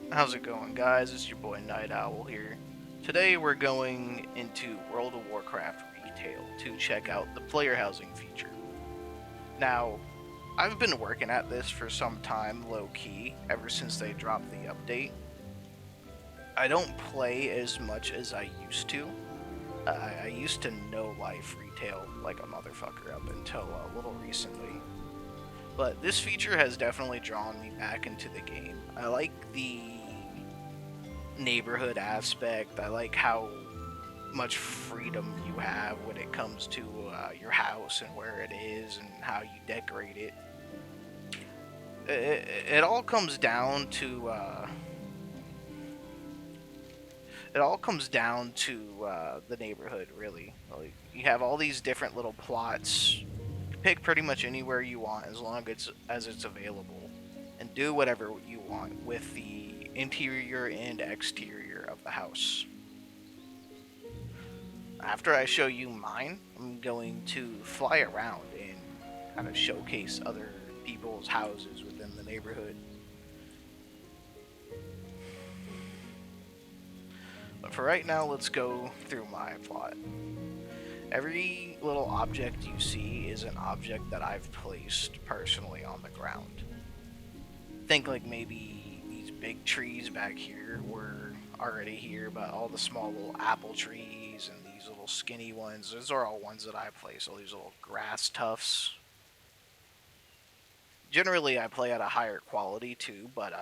How's it going, guys? It's your boy Nightowl here. Today we're going into World of Warcraft Retail to check out the player housing feature. Now, I've been working at this for some time, low key, ever since they dropped the update. I don't play as much as I used to. I used to know life retail like a motherfucker up until a little recently. But this feature has definitely drawn me back into the game. I like the neighborhood aspect. I like how much freedom you have when it comes to your house and where it is and how you decorate it. It all comes down to the neighborhood, really. Like, you have all these different little plots. You can pick pretty much anywhere you want as it's available, and do whatever you want with the interior and exterior of the house. After I show you mine, I'm going to fly around and kind of showcase other people's houses within the neighborhood. But for right now, let's go through my plot. Every little object you see is an object that I've placed personally on the ground. Think like maybe these big trees back here were already here, but all the small little apple trees and these little skinny ones, those are all ones that I place. All these little grass tufts. Generally, I play at a higher quality too, but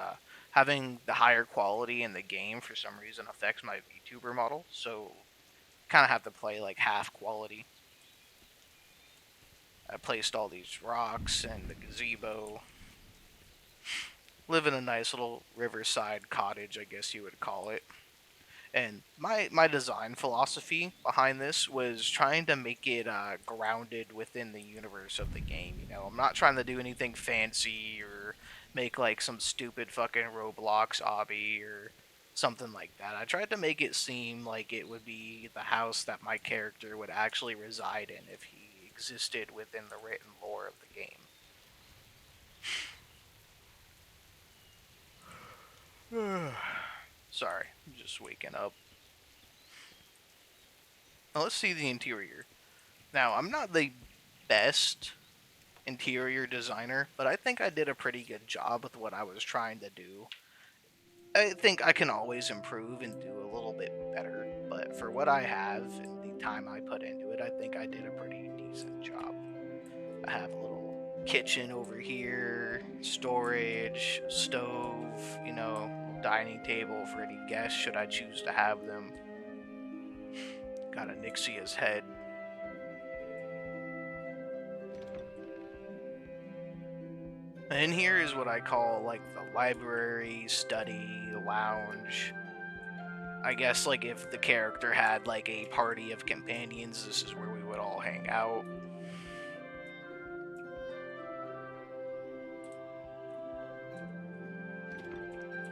having the higher quality in the game for some reason affects my VTuber model, so kind of have to play like half quality. I placed all these rocks and the gazebo. Live in a nice little riverside cottage, I guess you would call it. And my design philosophy behind this was trying to make it grounded within the universe of the game. You know, I'm not trying to do anything fancy or make like some stupid fucking Roblox obby or something like that. I tried to make it seem like it would be the house that my character would actually reside in if he existed within the written lore of the game. Sorry, I'm just waking up. Now let's see the interior. Now, I'm not the best interior designer, but I think I did a pretty good job with what I was trying to do. I think I can always improve and do a little bit better, but for what I have and the time I put into it, I think I did a pretty decent job. I have a little kitchen over here, storage, stove, dining table for any guests should I choose to have them. Got a Nixia's head. And here is what I call like the library, study, lounge. I guess like if the character had like a party of companions, this is where we would all hang out.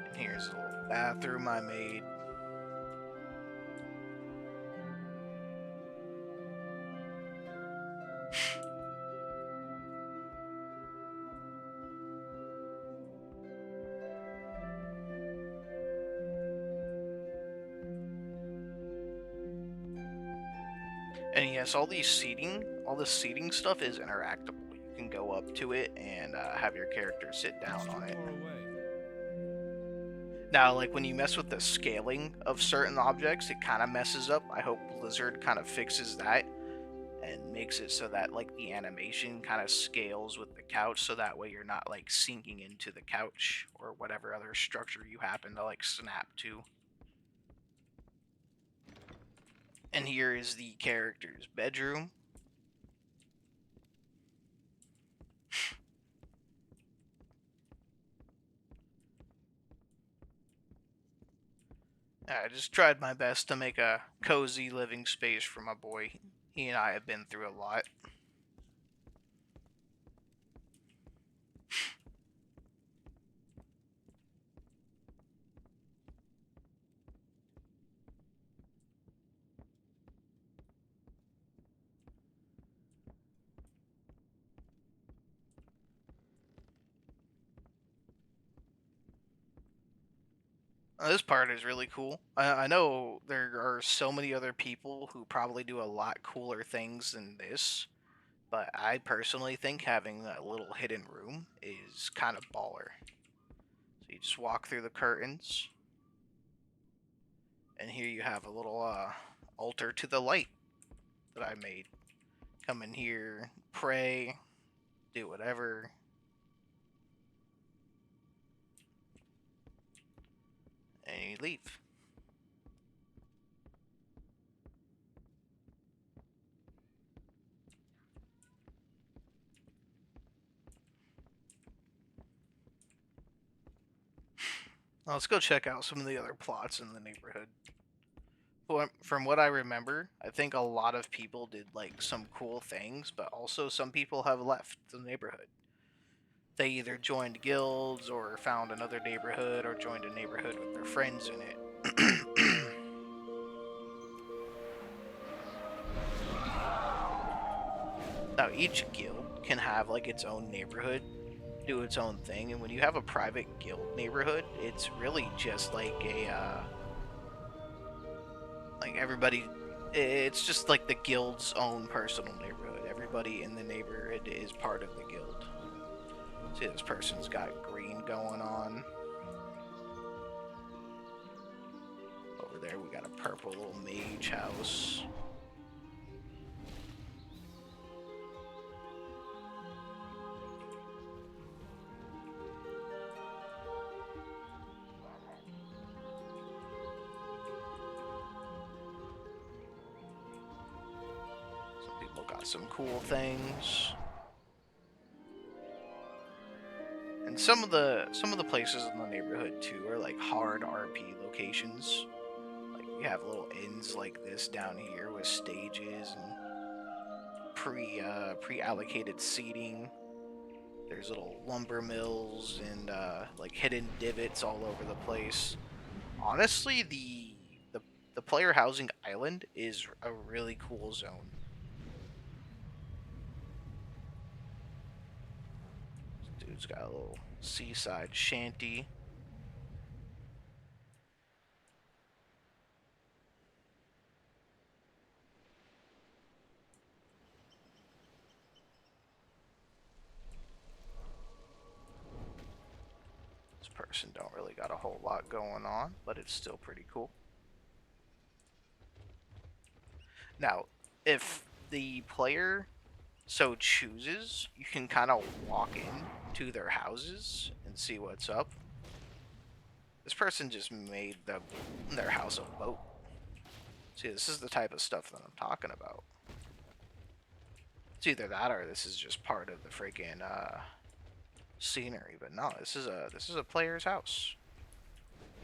And here's a little bathroom I made. And yes, all this seating stuff is interactable. You can go up to it and have your character sit down on it. Now, like when you mess with the scaling of certain objects, it kind of messes up. I hope Blizzard kind of fixes that and makes it so that like the animation kind of scales with the couch, so that way you're not like sinking into the couch or whatever other structure you happen to like snap to. And here is the character's bedroom. I just tried my best to make a cozy living space for my boy. He and I have been through a lot. This part is really cool. I know there are so many other people who probably do a lot cooler things than this, but I personally think having that little hidden room is kind of baller. So you just walk through the curtains, and here you have a little altar to the light that I made. Come in here, pray, do whatever. And you leave. Now let's go check out some of the other plots in the neighborhood. From what I remember, I think a lot of people did like some cool things, but also some people have left the neighborhood. They either joined guilds or found another neighborhood or joined a neighborhood with their friends in it. Now each guild can have like its own neighborhood, do its own thing, and when you have a private guild neighborhood, it's really just like a like everybody. It's just like the guild's own personal neighborhood. Everybody in the neighborhood is part of the guild. See, this person's got green going on. Over there, we got a purple little mage house. Some people got some cool things. And some of the places in the neighborhood too are like hard RP locations. Like we have little inns like this down here with stages and pre-allocated seating. There's little lumber mills and like hidden divots all over the place. Honestly, the player housing island is a really cool zone. This dude's got a little seaside shanty. This person don't really got a whole lot going on, but it's still pretty cool. Now, if the player so chooses, you can kind of walk in to their houses and see what's up. This person just made their house a boat. See, this is the type of stuff that I'm talking about. It's either that or this is just part of the freaking scenery. But no, this is a player's house.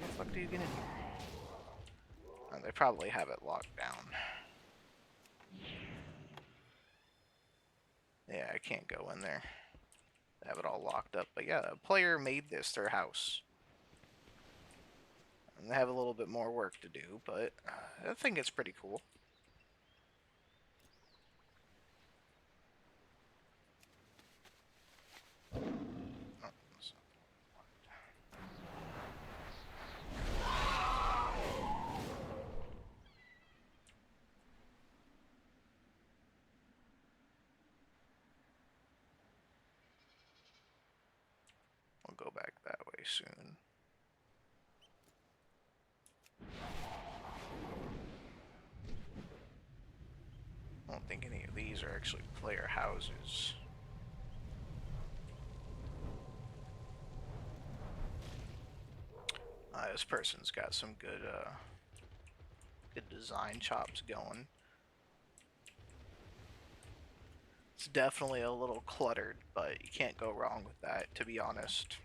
How the fuck do you get in here? Oh, they probably have it locked down. Yeah, I can't go in there. They have it all locked up. But yeah, a player made this their house. And they have a little bit more work to do, but I think it's pretty cool. We'll go back that way soon. I don't think any of these are actually player houses. This person's got some good design chops going. It's definitely a little cluttered, but you can't go wrong with that, to be honest.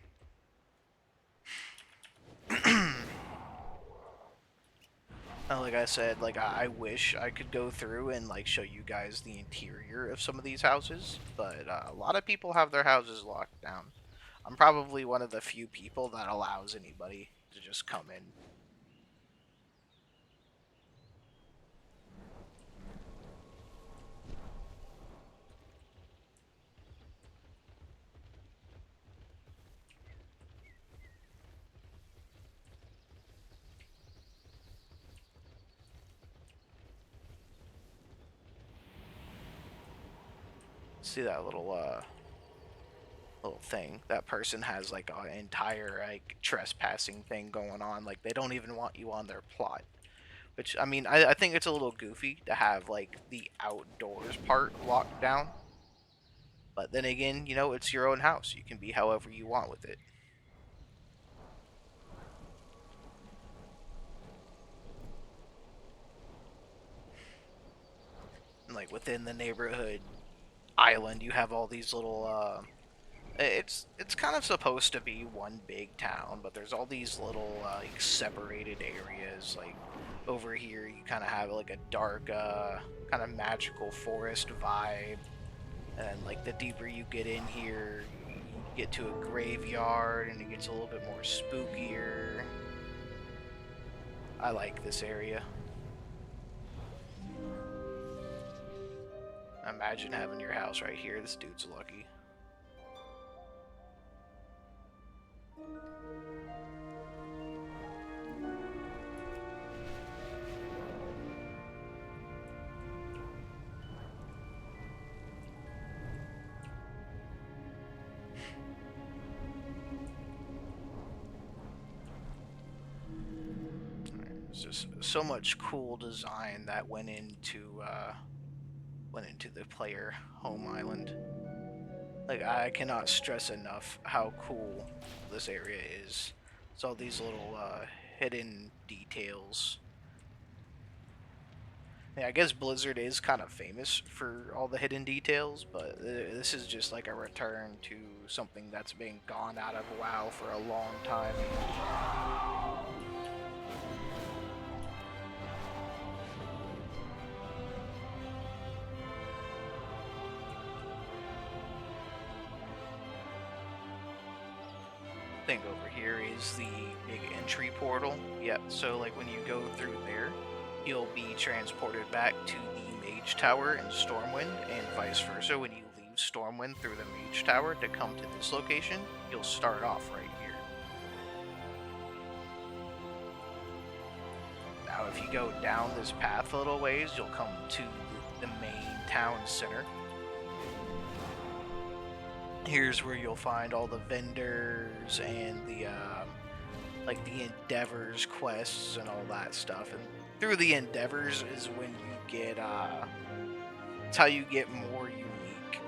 Like I said, like I wish I could go through and like show you guys the interior of some of these houses, but a lot of people have their houses locked down. I'm probably one of the few people that allows anybody to just come in. See that little thing? That person has like an entire like trespassing thing going on. Like they don't even want you on their plot. Which I mean, I think it's a little goofy to have like the outdoors part locked down. But then again, you know, it's your own house. You can be however you want with it. And, like within the neighborhood island, you have all these little. It's kind of supposed to be one big town, but there's all these little like separated areas. Like over here, you kind of have like a dark, kind of magical forest vibe. And like the deeper you get in here, you get to a graveyard, and it gets a little bit more spookier. I like this area. Imagine having your house right here. This dude's lucky. There's just so much cool design that went into the player home island. Like I cannot stress enough how cool this area is. It's all these little hidden details. Yeah, I guess Blizzard is kind of famous for all the hidden details, but this is just like a return to something that's been gone out of WoW for a long time. Thing over here is the big entry portal. Yep, so like when you go through there, you'll be transported back to the Mage Tower in Stormwind, and vice versa. When you leave Stormwind through the Mage Tower to come to this location, you'll start off right here. Now, if you go down this path a little ways, you'll come to the main town center. Here's where you'll find all the vendors and the like the endeavors quests and all that stuff. And through the endeavors is when you get it's how you get more unique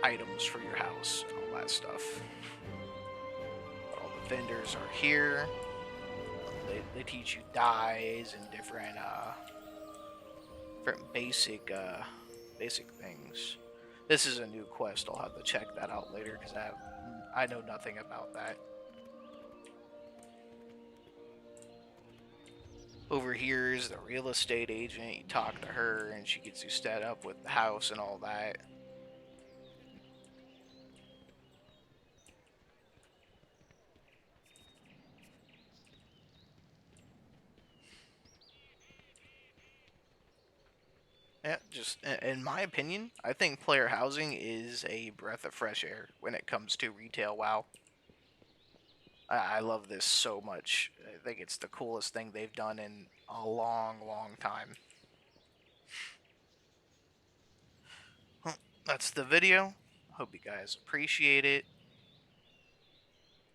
items for your house and all that stuff. All the vendors are here. They teach you dyes and different basic things. This is a new quest. I'll have to check that out later because I know nothing about that. Over here is the real estate agent. You talk to her and she gets you set up with the house and all that. Yeah, just in my opinion, I think player housing is a breath of fresh air when it comes to retail WoW. I love this so much. I think it's the coolest thing they've done in a long, long time. Well, that's the video. Hope you guys appreciate it.